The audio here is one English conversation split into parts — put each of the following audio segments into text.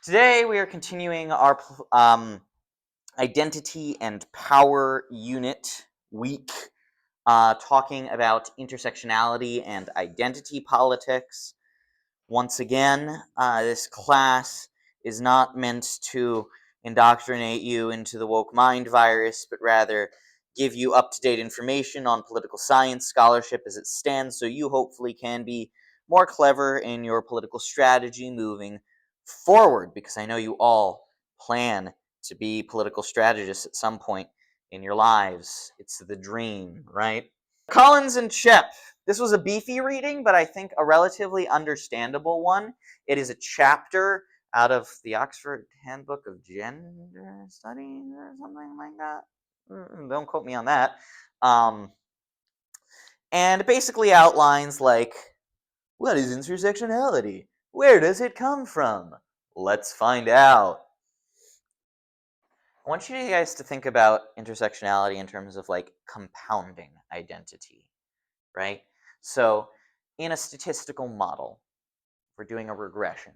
Today we are continuing our identity and power unit week, talking about intersectionality and identity politics. Once again, this class is not meant to indoctrinate you into the woke mind virus, but rather give you up-to-date information on political science scholarship as it stands, so you hopefully can be more clever in your political strategy moving forward, because I know you all plan to be political strategists at some point in your lives. It's the dream, right? Collins and Shep. This was a beefy reading, but I think a relatively understandable one. It is a chapter out of the Oxford Handbook of Gender Studies or something like that. Don't quote me on that. And it basically outlines, like, what is intersectionality? Where does it come from? Let's find out. I want you guys to think about intersectionality in terms of, like, compounding identity, right? So in a statistical model, we're doing a regression,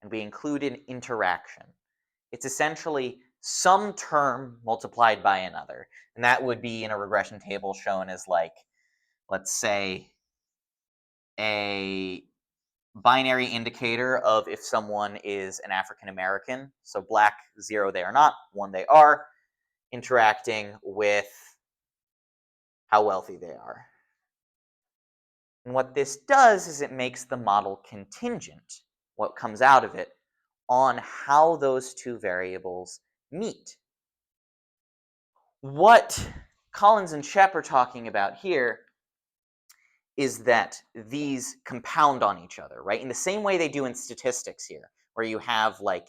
and we include an interaction. It's essentially some term multiplied by another, and that would be in a regression table shown as, like, let's say, a binary indicator of if someone is an African American. So black, 0 they are not, 1 they are, interacting with how wealthy they are. And what this does is it makes the model contingent, what comes out of it, on how those two variables meet. What Collins and Shep are talking about here is that these compound on each other, right? In the same way they do in statistics here, where you have, like,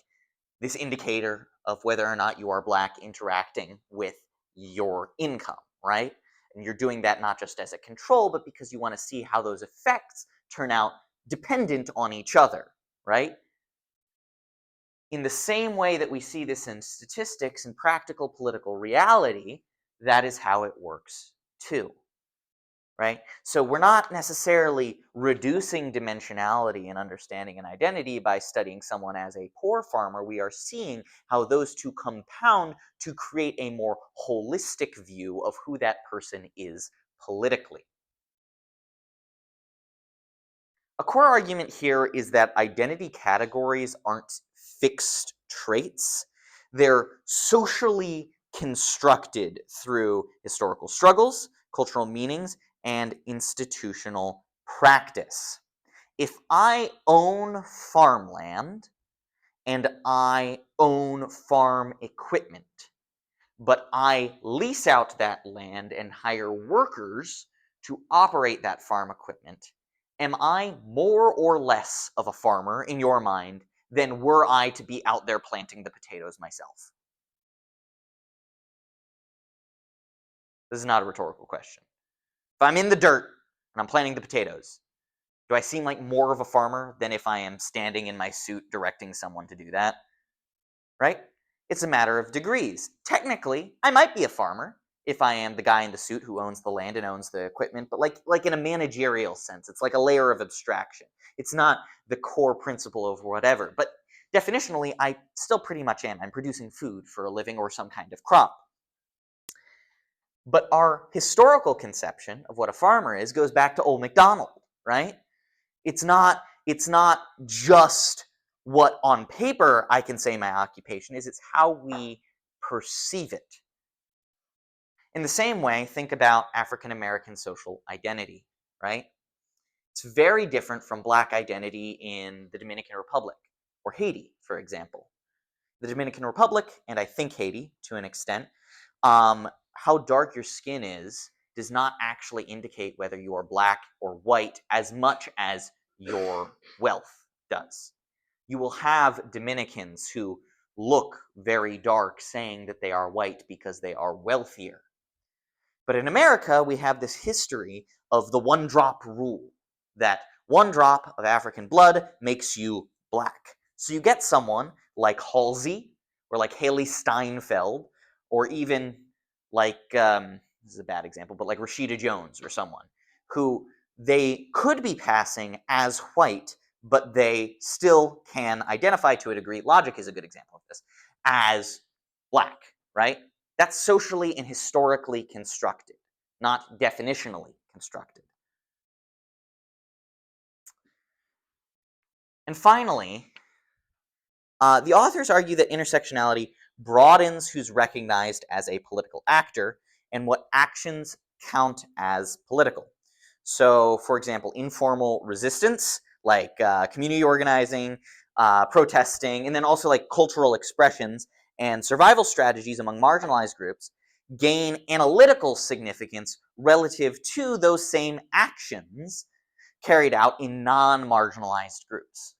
this indicator of whether or not you are black interacting with your income, right? And you're doing that not just as a control, but because you want to see how those effects turn out dependent on each other, right? In the same way that we see this in statistics and practical political reality, that is how it works too, right? So we're not necessarily reducing dimensionality in understanding an identity by studying someone as a poor farmer. We are seeing how those two compound to create a more holistic view of who that person is politically. A core argument here is that identity categories aren't fixed traits. They're socially constructed through historical struggles, cultural meanings, and institutional practice. If I own farmland and I own farm equipment, but I lease out that land and hire workers to operate that farm equipment, am I more or less of a farmer in your mind than were I to be out there planting the potatoes myself? This is not a rhetorical question. If I'm in the dirt and I'm planting the potatoes, do I seem like more of a farmer than if I am standing in my suit directing someone to do that? Right? It's a matter of degrees. Technically, I might be a farmer if I am the guy in the suit who owns the land and owns the equipment, but like in a managerial sense, it's like a layer of abstraction. It's not the core principle of whatever, but definitionally, I still pretty much am. I'm producing food for a living or some kind of crop. But our historical conception of what a farmer is goes back to Old MacDonald, right? It's not just what on paper I can say my occupation is, it's how we perceive it. In the same way, think about African American social identity, right? It's very different from black identity in the Dominican Republic or Haiti, for example. The Dominican Republic, and I think Haiti to an extent, how dark your skin is does not actually indicate whether you are black or white as much as your wealth does. You will have Dominicans who look very dark saying that they are white because they are wealthier. But in America, we have this history of the one-drop rule, that 1 drop of African blood makes you black. So you get someone like Halsey, or like Haley Steinfeld, or even like, this is a bad example, but like Rashida Jones or someone, who they could be passing as white, but they still can identify to a degree, logic is a good example of this, as black, right? That's socially and historically constructed, not definitionally constructed. And finally, the authors argue that intersectionality broadens who's recognized as a political actor and what actions count as political. So, for example, informal resistance, like community organizing, protesting, and then also like cultural expressions and survival strategies among marginalized groups gain analytical significance relative to those same actions carried out in non-marginalized groups.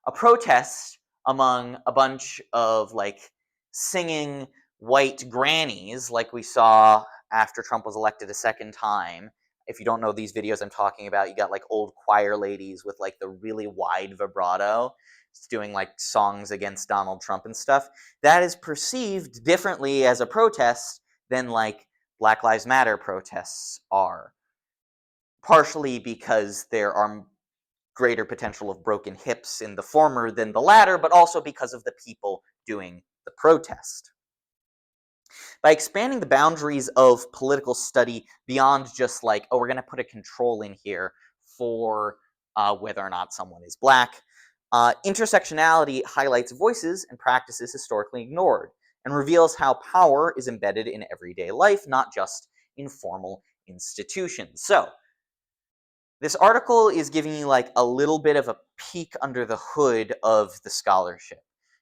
A protest among a bunch of like singing white grannies, like we saw after Trump was elected a second time. If you don't know these videos I'm talking about, you got like old choir ladies with like the really wide vibrato doing like songs against Donald Trump and stuff. That is perceived differently as a protest than like Black Lives Matter protests are. Partially because there are greater potential of broken hips in the former than the latter, but also because of the people doing the protest. By expanding the boundaries of political study beyond just like, oh, we're going to put a control in here for whether or not someone is black, intersectionality highlights voices and practices historically ignored and reveals how power is embedded in everyday life, not just in formal institutions. So, this article is giving you like a little bit of a peek under the hood of the scholarship.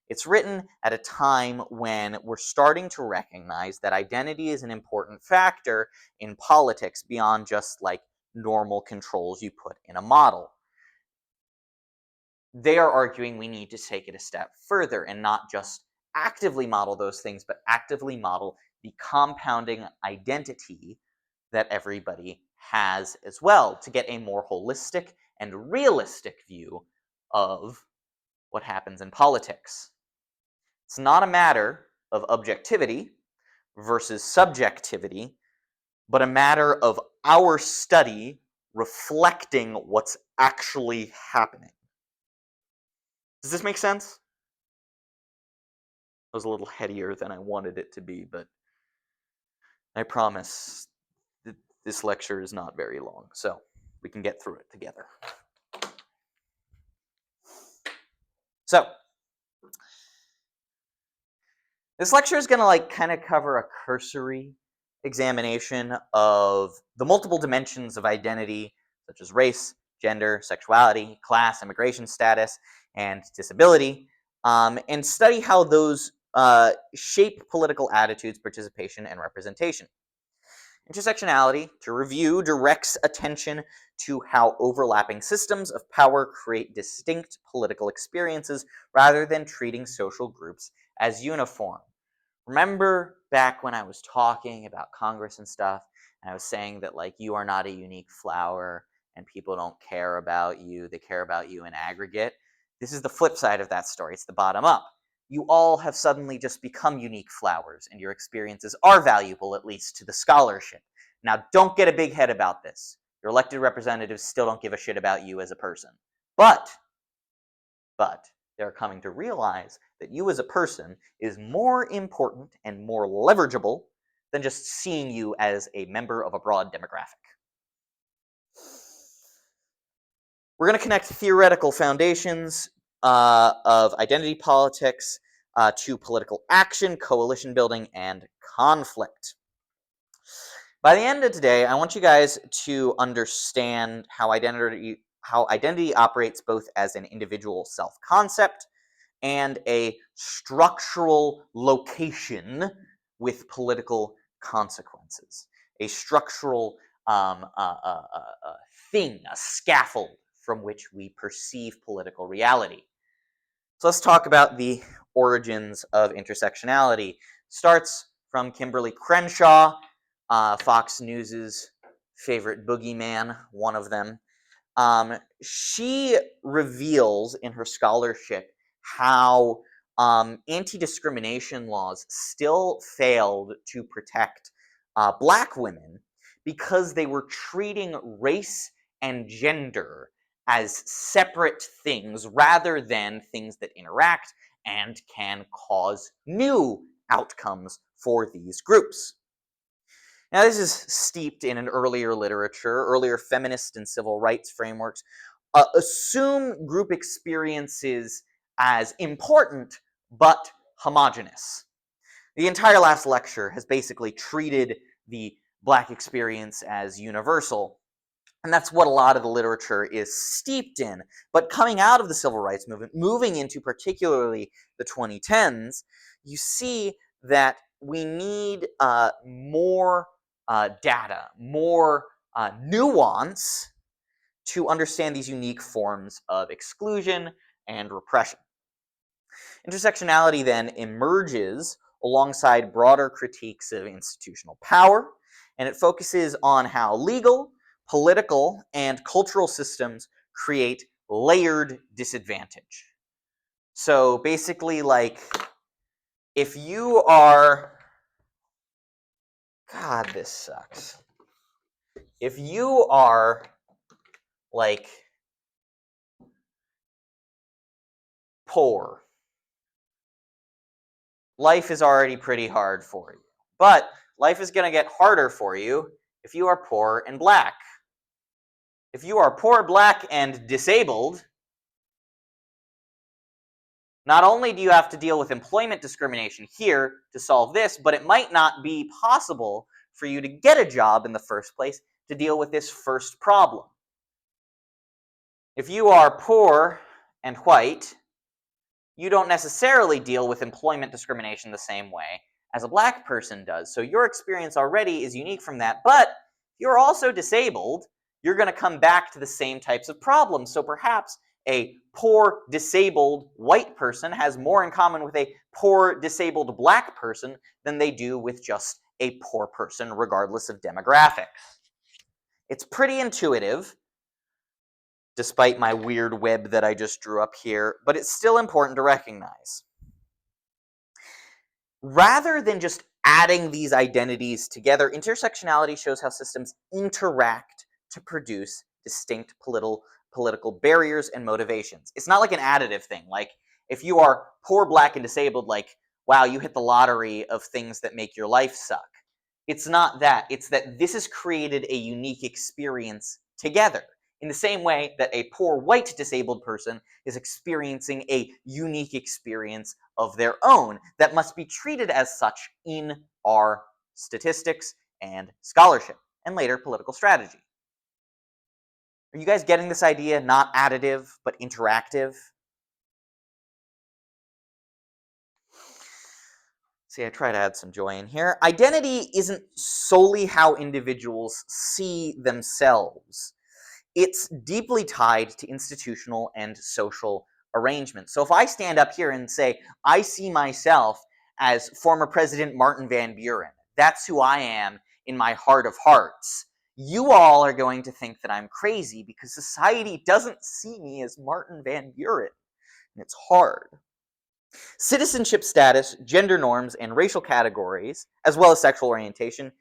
It's written at a time when we're starting to recognize that identity is an important factor in politics beyond just like normal controls you put in a model. They are arguing we need to take it a step further and not just actively model those things, but actively model the compounding identity that everybody has as well to get a more holistic and realistic view of what happens in politics. It's not a matter of objectivity versus subjectivity, but a matter of our study reflecting what's actually happening. Does this make sense? It was a little headier than I wanted it to be, but I promise this lecture is not very long, so we can get through it together. So, this lecture is going to like kind of cover a cursory examination of the multiple dimensions of identity, such as race, gender, sexuality, class, immigration status, and disability, and study how those shape political attitudes, participation, and representation. Intersectionality, to review, directs attention to how overlapping systems of power create distinct political experiences rather than treating social groups as uniform. Remember back when I was talking about Congress and stuff, and I was saying that like you are not a unique flower and people don't care about you, they care about you in aggregate. This is the flip side of that story. It's the bottom up. You all have suddenly just become unique flowers and your experiences are valuable, at least to the scholarship. Now, don't get a big head about this. Your elected representatives still don't give a shit about you as a person. But they're coming to realize that you as a person is more important and more leverageable than just seeing you as a member of a broad demographic. We're going to connect theoretical foundations of identity politics to political action, coalition building, and conflict. By the end of today, I want you guys to understand how identity operates both as an individual self-concept and a structural location with political consequences. A structural thing, a scaffold from which we perceive political reality. So let's talk about the origins of intersectionality. Starts from Kimberly Crenshaw, Fox News's favorite boogeyman, one of them. She reveals in her scholarship how anti-discrimination laws still failed to protect Black women because they were treating race and gender as separate things rather than things that interact and can cause new outcomes for these groups. Now, this is steeped in an earlier literature. Earlier feminist and civil rights frameworks assume group experiences as important but homogeneous. The entire last lecture has basically treated the Black experience as universal, and that's what a lot of the literature is steeped in. But coming out of the civil rights movement, moving into particularly the 2010s, you see that we need more data, more nuance to understand these unique forms of exclusion and repression. Intersectionality then emerges alongside broader critiques of institutional power, and it focuses on how legal, political, and cultural systems create layered disadvantage. So basically, like, if you are, God, this sucks. If you are, like, poor, life is already pretty hard for you. But life is going to get harder for you if you are poor and Black. If you are poor, Black, and disabled, not only do you have to deal with employment discrimination here to solve this, but it might not be possible for you to get a job in the first place to deal with this first problem. If you are poor and white, you don't necessarily deal with employment discrimination the same way as a Black person does. So your experience already is unique from that, but if you're also disabled, you're going to come back to the same types of problems. So perhaps a poor, disabled white person has more in common with a poor, disabled Black person than they do with just a poor person, regardless of demographics. It's pretty intuitive, despite my weird web that I just drew up here, but it's still important to recognize. Rather than just adding these identities together, intersectionality shows how systems interact to produce distinct political barriers and motivations. It's not like an additive thing. Like, if you are poor, Black, and disabled, like, wow, you hit the lottery of things that make your life suck. It's not that. It's that this has created a unique experience together, in the same way that a poor white disabled person is experiencing a unique experience of their own that must be treated as such in our statistics and scholarship, and later political strategy. Are you guys getting this idea? Not additive, but interactive? See, I try to add some joy in here. Identity isn't solely how individuals see themselves. It's deeply tied to institutional and social arrangements. So if I stand up here and say, I see myself as former President Martin Van Buren, that's who I am in my heart of hearts, you all are going to think that I'm crazy because society doesn't see me as Martin Van Buren, and it's hard. Citizenship status, gender norms, and racial categories, as well as sexual orientation,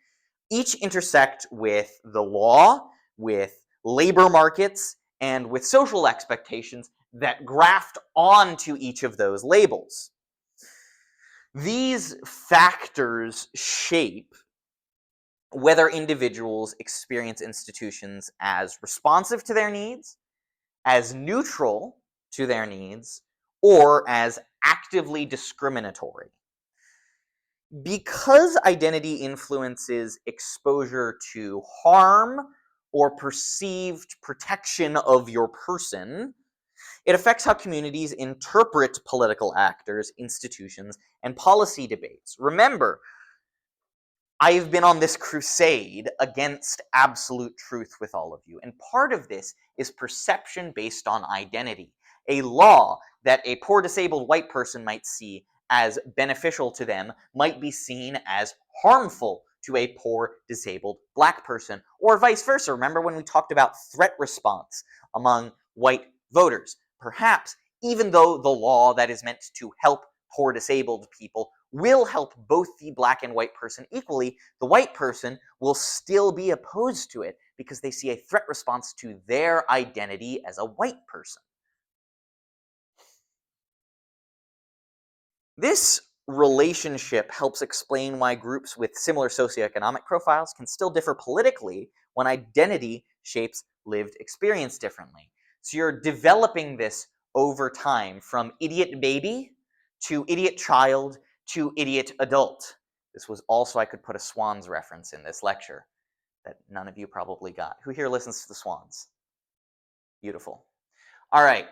each intersect with the law, with labor markets, and with social expectations that graft onto each of those labels. These factors shape whether individuals experience institutions as responsive to their needs, as neutral to their needs, or as actively discriminatory. Because identity influences exposure to harm or perceived protection of your person, it affects how communities interpret political actors, institutions, and policy debates. Remember, I've been on this crusade against absolute truth with all of you, and part of this is perception based on identity. A law that a poor disabled white person might see as beneficial to them might be seen as harmful to a poor disabled Black person, or vice versa. Remember when we talked about threat response among white voters? Perhaps, even though the law that is meant to help poor disabled people will help both the Black and white person equally, the white person will still be opposed to it because they see a threat response to their identity as a white person. This relationship helps explain why groups with similar socioeconomic profiles can still differ politically when identity shapes lived experience differently. So you're developing this over time from idiot baby to idiot child to idiot adult. This was also, I could put a Swans reference in this lecture that none of you probably got. Who here listens to the Swans? Beautiful. All right.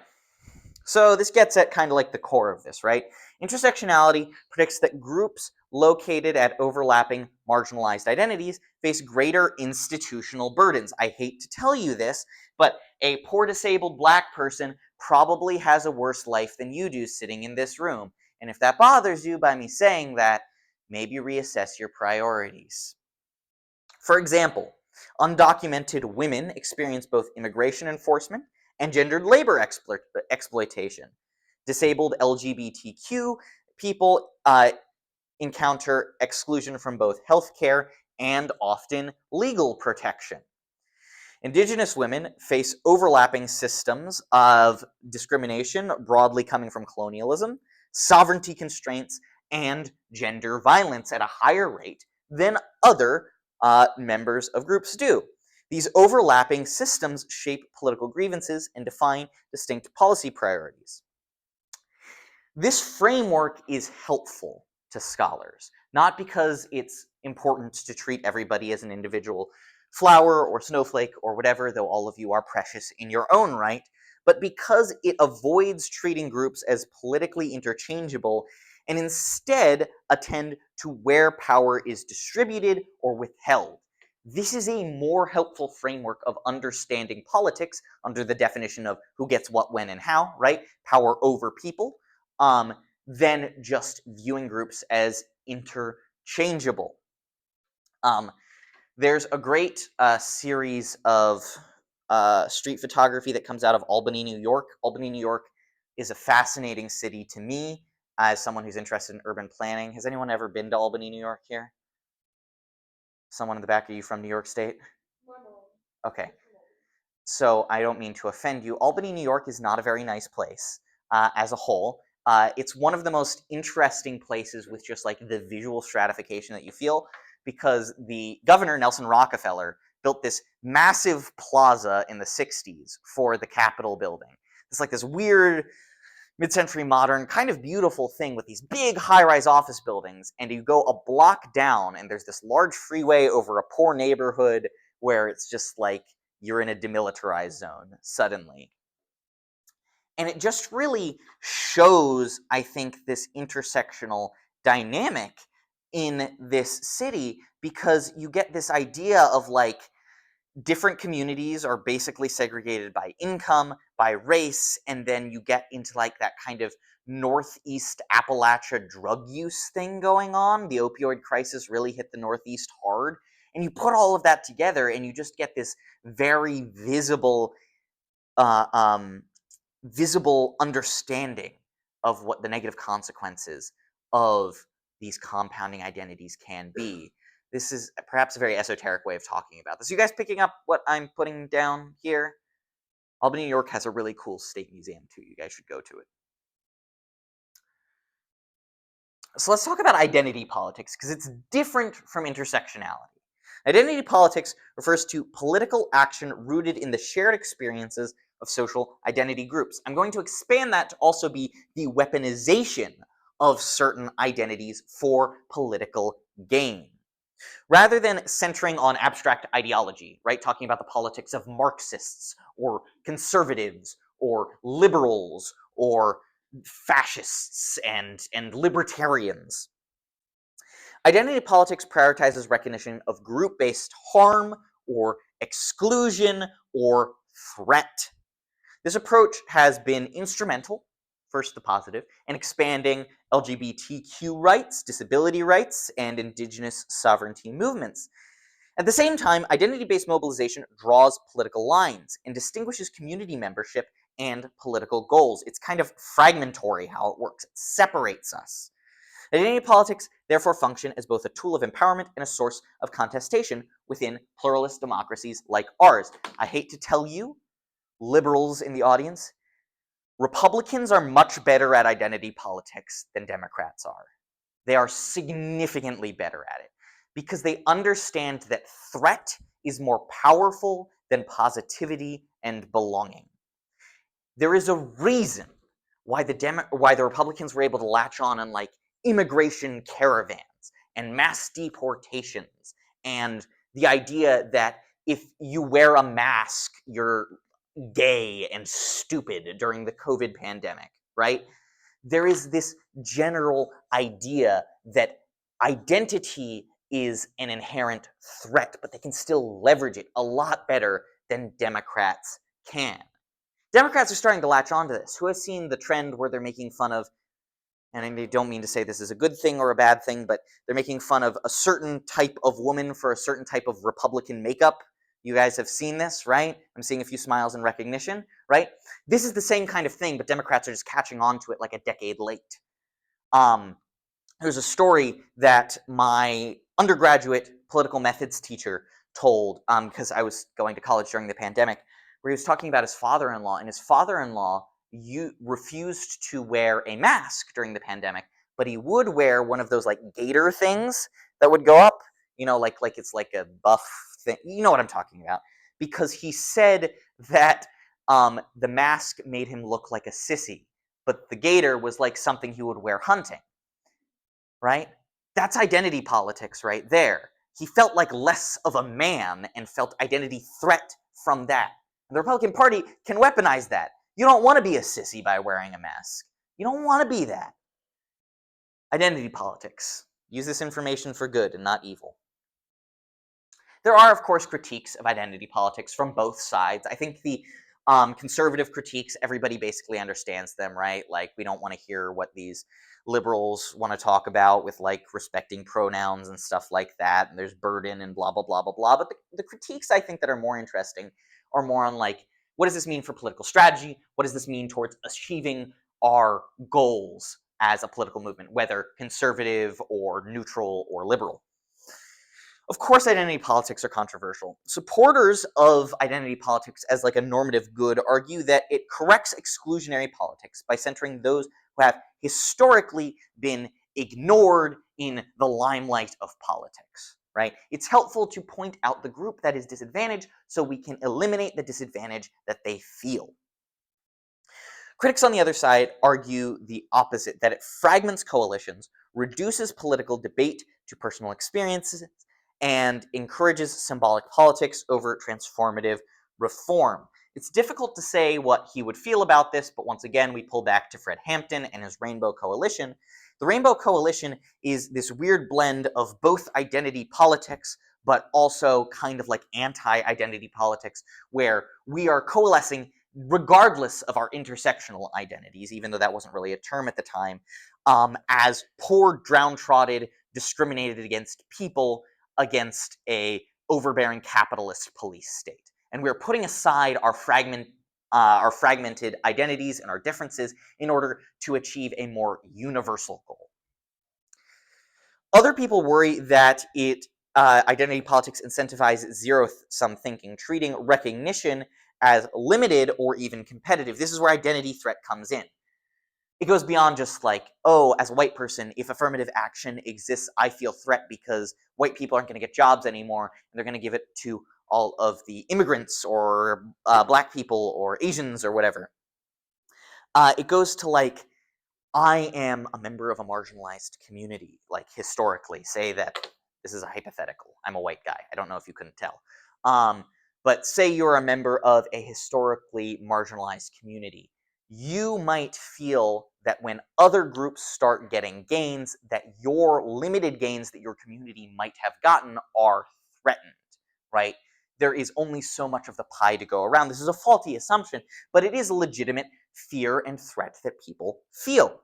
So this gets at kind of like the core of this, right? Intersectionality predicts that groups located at overlapping marginalized identities face greater institutional burdens. I hate to tell you this, but a poor disabled black person probably has a worse life than you do sitting in this room. And if that bothers you by me saying that, maybe reassess your priorities. For example, undocumented women experience both immigration enforcement and gendered labor exploitation. Disabled LGBTQ people encounter exclusion from both healthcare and often legal protection. Indigenous women face overlapping systems of discrimination, broadly coming from colonialism, sovereignty constraints, and gender violence at a higher rate than other members of groups do. These overlapping systems shape political grievances and define distinct policy priorities. This framework is helpful to scholars, not because it's important to treat everybody as an individual flower or snowflake or whatever, though all of you are precious in your own right, but because it avoids treating groups as politically interchangeable and instead attend to where power is distributed or withheld. This is a more helpful framework of understanding politics under the definition of who gets what, when, and how, right? Power over people, than just viewing groups as interchangeable. There's a great series of street photography that comes out of Albany, New York. Albany, New York is a fascinating city to me as someone who's interested in urban planning. Has anyone ever been to Albany, New York here? Someone in the back, are you from New York State? Okay. So I don't mean to offend you. Albany, New York is not a very nice place as a whole. It's one of the most interesting places with just like the visual stratification that you feel, because the governor, Nelson Rockefeller, built this massive plaza in the 60s for the Capitol building. It's like this weird mid-century modern kind of beautiful thing with these big high-rise office buildings, and you go a block down and there's this large freeway over a poor neighborhood where it's just like you're in a demilitarized zone suddenly. And it just really shows, I think, this intersectional dynamic in this city, because you get this idea of like different communities are basically segregated by income, by race, and then you get into like that kind of Northeast Appalachia drug use thing going on. The opioid crisis really hit the Northeast hard. And you put all of that together and you just get this very visible visible understanding of what the negative consequences of these compounding identities can be. This is perhaps a very esoteric way of talking about this. You guys picking up what I'm putting down here? Albany, New York has a really cool state museum too. You guys should go to it. So let's talk about identity politics, because it's different from intersectionality. Identity politics refers to political action rooted in the shared experiences of social identity groups. I'm going to expand that to also be the weaponization of certain identities for political gain. Rather than centering on abstract ideology, right, talking about the politics of Marxists or conservatives or liberals or fascists and libertarians, identity politics prioritizes recognition of group-based harm or exclusion or threat. This approach has been instrumental, first the positive, in expanding LGBTQ rights, disability rights, and indigenous sovereignty movements. At the same time, identity-based mobilization draws political lines and distinguishes community membership and political goals. It's kind of fragmentary how it works. It separates us. Identity politics therefore function as both a tool of empowerment and a source of contestation within pluralist democracies like ours. I hate to tell you, liberals in the audience, Republicans are much better at identity politics than Democrats are. They are significantly better at it because they understand that threat is more powerful than positivity and belonging. There is a reason why the Republicans were able to latch on like immigration caravans and mass deportations and the idea that if you wear a mask, you're gay and stupid during the COVID pandemic, right? There is this general idea that identity is an inherent threat, but they can still leverage it a lot better than Democrats can. Democrats are starting to latch onto this. Who has seen the trend where they're making fun of, and I don't mean to say this is a good thing or a bad thing, but they're making fun of a certain type of woman for a certain type of Republican makeup? You guys have seen this, right? I'm seeing a few smiles in recognition, right? This is the same kind of thing, but Democrats are just catching on to it like a decade late. There's a story that my undergraduate political methods teacher told, because I was going to college during the pandemic, where he was talking about his father-in-law, and his father-in-law refused to wear a mask during the pandemic, but he would wear one of those like gaiter things that would go up, like it's like a buff thing. You know what I'm talking about? Because he said that the mask made him look like a sissy, but the gaiter was like something he would wear hunting, right? That's identity politics right there. He felt like less of a man and felt identity threat from that. And the Republican Party can weaponize that. You don't want to be a sissy by wearing a mask. You don't want to be that. Identity politics. Use this information for good and not evil. There are, of course, critiques of identity politics from both sides. I think the conservative critiques, everybody basically understands them, right? Like, we don't want to hear what these liberals want to talk about with, like, respecting pronouns and stuff like that, and there's burden and blah, blah, blah, blah, blah. But the critiques, I think, that are more interesting are more on, like, what does this mean for political strategy? What does this mean towards achieving our goals as a political movement, whether conservative or neutral or liberal? Of course, identity politics are controversial. Supporters of identity politics as like a normative good argue that it corrects exclusionary politics by centering those who have historically been ignored in the limelight of politics, right? It's helpful to point out the group that is disadvantaged so we can eliminate the disadvantage that they feel. Critics on the other side argue the opposite, that it fragments coalitions, reduces political debate to personal experiences, and encourages symbolic politics over transformative reform. It's difficult to say what he would feel about this, but once again, we pull back to Fred Hampton and his Rainbow Coalition. The Rainbow Coalition is this weird blend of both identity politics, but also kind of like anti-identity politics, where we are coalescing regardless of our intersectional identities, even though that wasn't really a term at the time, as poor, downtrodden, discriminated against people against a overbearing capitalist police state. And we're putting aside our fragmented identities and our differences in order to achieve a more universal goal. Other people worry that identity politics incentivize zero-sum thinking, treating recognition as limited or even competitive. This is where identity threat comes in. It goes beyond just like, oh, as a white person, if affirmative action exists, I feel threat because white people aren't going to get jobs anymore, and they're going to give it to all of the immigrants or black people or Asians or whatever. It goes to like, I am a member of a marginalized community, like historically, say that this is a hypothetical. I'm a white guy. I don't know if you couldn't tell. But say you're a member of a historically marginalized community. You might feel that when other groups start getting gains, that your limited gains that your community might have gotten are threatened, right? There is only so much of the pie to go around. This is a faulty assumption, but it is a legitimate fear and threat that people feel.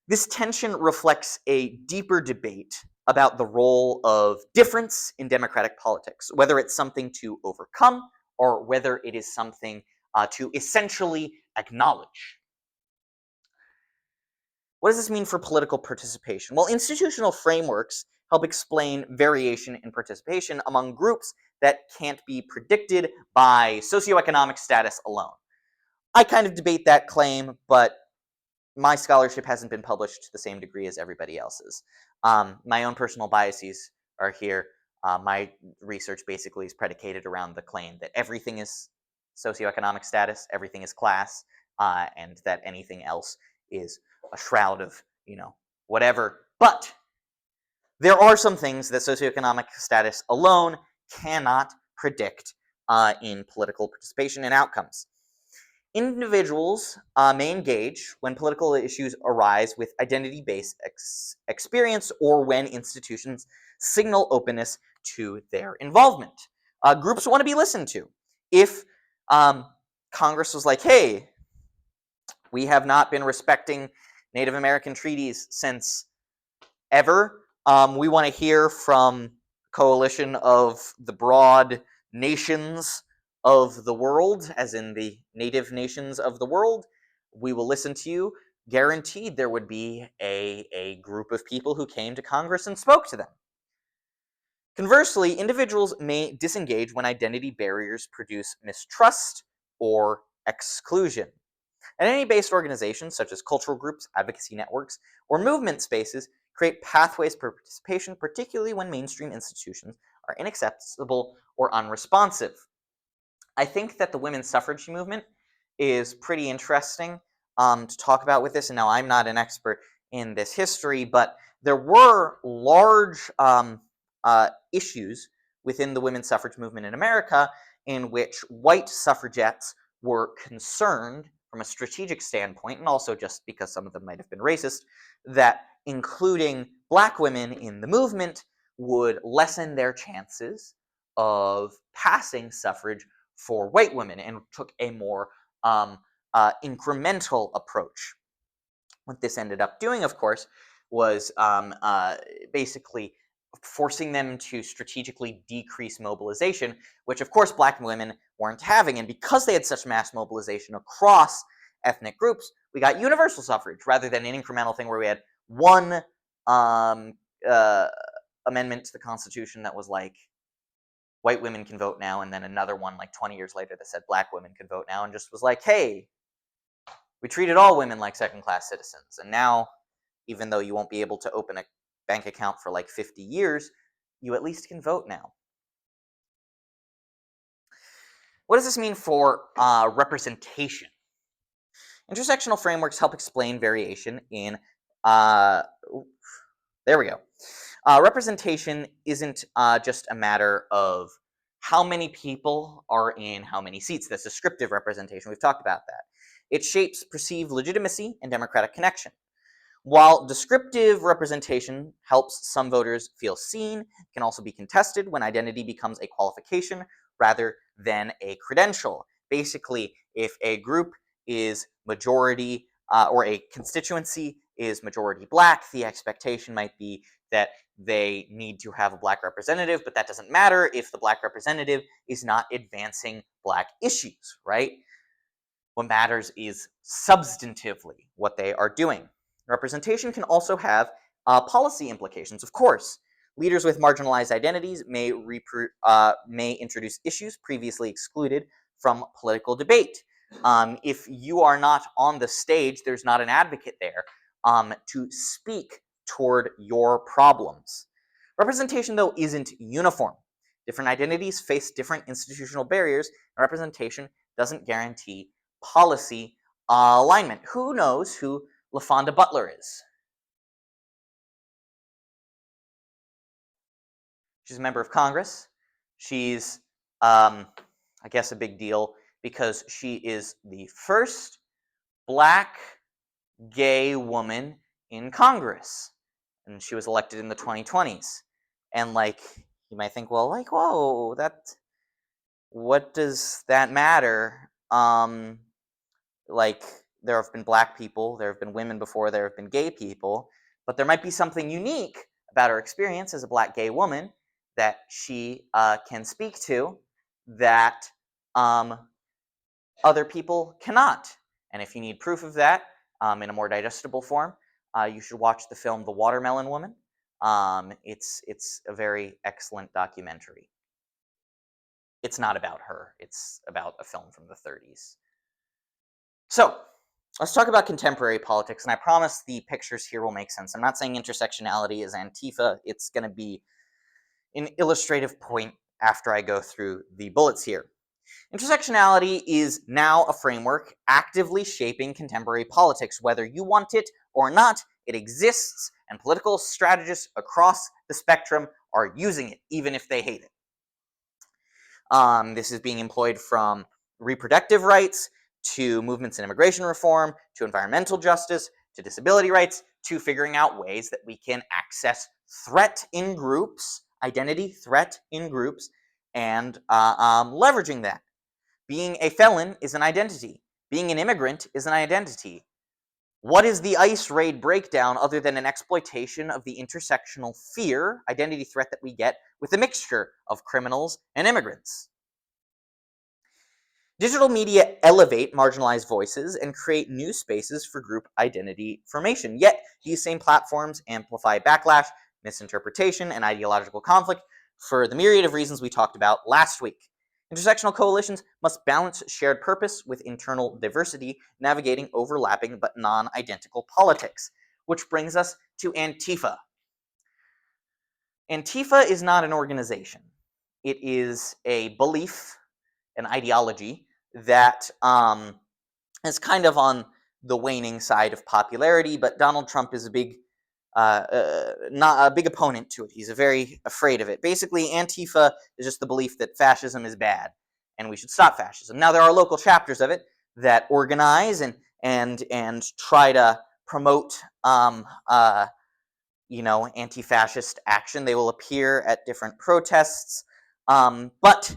This tension reflects a deeper debate about the role of difference in democratic politics, whether it's something to overcome or whether it is something to essentially acknowledge. What does this mean for political participation? Well, institutional frameworks help explain variation in participation among groups that can't be predicted by socioeconomic status alone. I kind of debate that claim, but my scholarship hasn't been published to the same degree as everybody else's. My own personal biases are here. My research basically is predicated around the claim that everything is socioeconomic status, everything is class, and that anything else is a shroud of, whatever. But there are some things that socioeconomic status alone cannot predict in political participation and outcomes. Individuals may engage when political issues arise with identity-based experience or when institutions signal openness to their involvement. Groups want to be listened to. If Congress was like, hey, we have not been respecting Native American treaties since ever, we want to hear from coalition of the broad nations of the world, as in the native nations of the world, we will listen to you. Guaranteed there would be a group of people who came to Congress and spoke to them. Conversely, individuals may disengage when identity barriers produce mistrust or exclusion. Identity-based organizations such as cultural groups, advocacy networks, or movement spaces create pathways for participation, particularly when mainstream institutions are inaccessible or unresponsive. I think that the women's suffrage movement is pretty interesting to talk about with this, and now I'm not an expert in this history, but there were large issues within the women's suffrage movement in America in which white suffragettes were concerned from a strategic standpoint, and also just because some of them might have been racist, that including black women in the movement would lessen their chances of passing suffrage for white women, and took a more incremental approach. What this ended up doing, of course, was basically forcing them to strategically decrease mobilization, which of course black women weren't having. And because they had such mass mobilization across ethnic groups, we got universal suffrage rather than an incremental thing where we had one amendment to the Constitution that was like, white women can vote now, and then another one like 20 years later that said black women can vote now, and just was like, hey, we treated all women like second-class citizens, and now, even though you won't be able to open a bank account for like 50 years, you at least can vote now. What does this mean for representation? Intersectional frameworks help explain variation in, there we go. Representation isn't just a matter of how many people are in how many seats. That's descriptive representation. We've talked about that. It shapes perceived legitimacy and democratic connection. While descriptive representation helps some voters feel seen, it can also be contested when identity becomes a qualification rather than a credential. Basically, if a group is majority or a constituency is majority black, the expectation might be that they need to have a black representative, but that doesn't matter if the black representative is not advancing black issues, right? What matters is substantively what they are doing. Representation can also have policy implications, of course. Leaders with marginalized identities may introduce issues previously excluded from political debate. If you are not on the stage, there's not an advocate there to speak toward your problems. Representation, though, isn't uniform. Different identities face different institutional barriers, and representation doesn't guarantee policy alignment. Who knows who LaFonda Butler is? She's a member of Congress. She's, I guess, a big deal because she is the first black gay woman in Congress, and she was elected in the 2020s. And like, you might think, well, like, whoa, what does that matter? Like, there have been black people, there have been women before, there have been gay people, but there might be something unique about her experience as a black gay woman that she can speak to that other people cannot. And if you need proof of that in a more digestible form, You should watch the film The Watermelon Woman. It's a very excellent documentary. It's not about her. It's about a film from the 30s. So, let's talk about contemporary politics, and I promise the pictures here will make sense. I'm not saying intersectionality is Antifa. It's going to be an illustrative point after I go through the bullets here. Intersectionality is now a framework actively shaping contemporary politics. Whether you want it or not, it exists, and political strategists across the spectrum are using it, even if they hate it. This is being employed from reproductive rights to movements in immigration reform, to environmental justice, to disability rights, to figuring out ways that we can access threat in groups, identity threat in groups, and leveraging that. Being a felon is an identity. Being an immigrant is an identity. What is the ICE raid breakdown other than an exploitation of the intersectional fear, identity threat that we get with a mixture of criminals and immigrants? Digital media elevate marginalized voices and create new spaces for group identity formation. Yet, these same platforms amplify backlash, misinterpretation, and ideological conflict for the myriad of reasons we talked about last week. Intersectional coalitions must balance shared purpose with internal diversity, navigating overlapping but non-identical politics. Which brings us to Antifa. Antifa is not an organization. It is a belief, an ideology that is kind of on the waning side of popularity, but Donald Trump is not a big opponent to it. He's very afraid of it. Basically, Antifa is just the belief that fascism is bad and we should stop fascism. Now, there are local chapters of it that organize and try to promote anti-fascist action. They will appear at different protests, but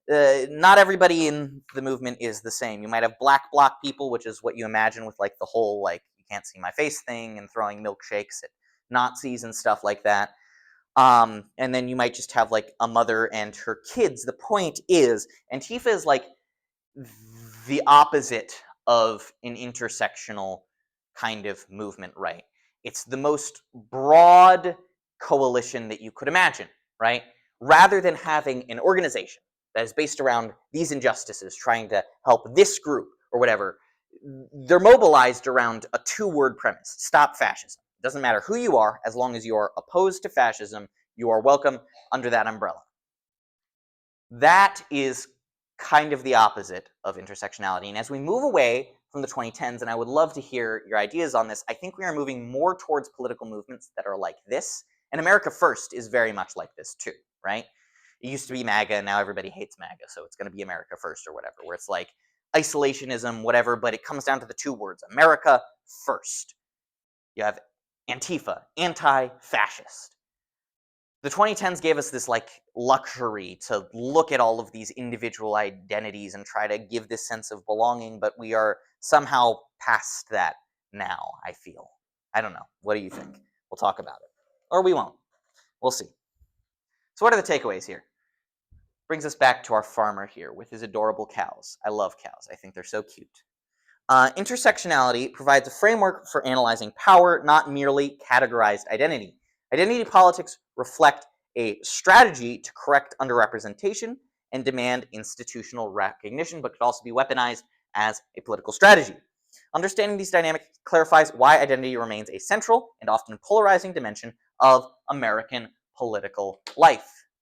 not everybody in the movement is the same. You might have black bloc people, which is what you imagine with like the whole like you can't see my face thing and throwing milkshakes at Nazis and stuff like that. And then you might just have like a mother and her kids. The point is, Antifa is like the opposite of an intersectional kind of movement, right? It's the most broad coalition that you could imagine, right? Rather than having an organization that is based around these injustices, trying to help this group or whatever, they're mobilized around a two-word premise: stop fascism. It doesn't matter who you are, as long as you are opposed to fascism, you are welcome under that umbrella. That is kind of the opposite of intersectionality. And as we move away from the 2010s, and I would love to hear your ideas on this, I think we are moving more towards political movements that are like this. And America First is very much like this too, right? It used to be MAGA, and now everybody hates MAGA, so it's going to be America First or whatever, where it's like isolationism, whatever, but it comes down to the two words: America First. You have Antifa, anti-fascist. The 2010s gave us this like luxury to look at all of these individual identities and try to give this sense of belonging, but we are somehow past that now, I feel. I don't know. What do you think? We'll talk about it. Or we won't. We'll see. So what are the takeaways here? Brings us back to our farmer here with his adorable cows. I love cows. I think they're so cute. Intersectionality provides a framework for analyzing power, not merely categorized identity. Identity politics reflect a strategy to correct underrepresentation and demand institutional recognition, but could also be weaponized as a political strategy. Understanding these dynamics clarifies why identity remains a central and often polarizing dimension of American political life.